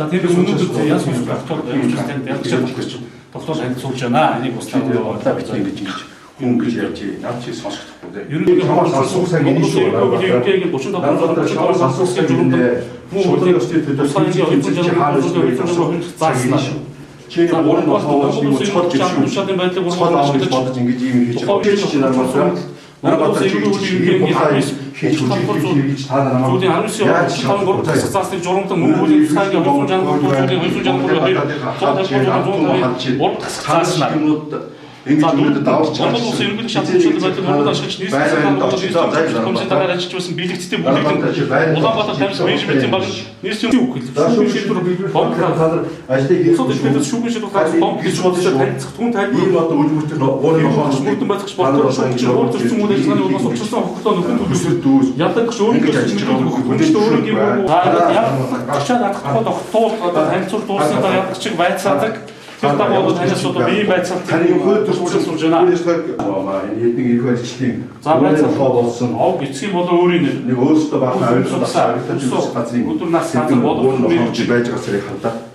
За тэгээд өнөөдөр яс хүмүүс доктор танд ялгч доктор танилцуулж байна. Энийг бас одоо бит ингэж хүн гэж яаж над чи сонсохдохгүй дээ. Ер нь хамаас асуух сайн нэг шүү. Юугийн 37 асуусан журмд шуурын өстэй төлөвлөсөн заасан шүү. Чиний өөрөнд болохоос юм цод гэж бодож ингэж юм хийж байгаа. Нарбат чинь хийж хийж таараа намайг яаж хамгуур засаасны журамтай мөнгөний цаагийн хөлсөн жанруудын хөлсөн жанруудын ингээд давж Монгол улсын иргэн шатны байдаг Монгол ашигч нийслэлийн комитетээр ажиллаж байсан биелэгчтэй бүлэгдэн Улаанбаатар тамирчин менежментийн баг нийслэлийн үг хэлсэн. Шүүгэн шийдвэр бомбаар ажлыг хийх шүүгэн шийдвэр бомб гэж бодсоо танилцах түн тайлбар ийм одоо үлгэртэр өөрийн хоолой бүрдэн байцагч болдог шүүгч өөр төрсөн үйл ажиллагааны улмаас учирсан хохирдоо нөхөн төлөвлөсөн ядач өөрөнгөө хөлтөд өөрөнгөө ачаад атахгүй тогтоол одоо танилцуул дуусна дараа ядагч байцаадаг тэр дагуу танаас одоо бие байцаалт таны хөлтөд суулж байна. Энэ нэг их ажлын за байцаал болсон. Ог эцгийн болоо өөрийн нэг өөрөөсөө бахан авирсан газрын өдөр нас газар болоод байж байгаа зэрэг хандаа.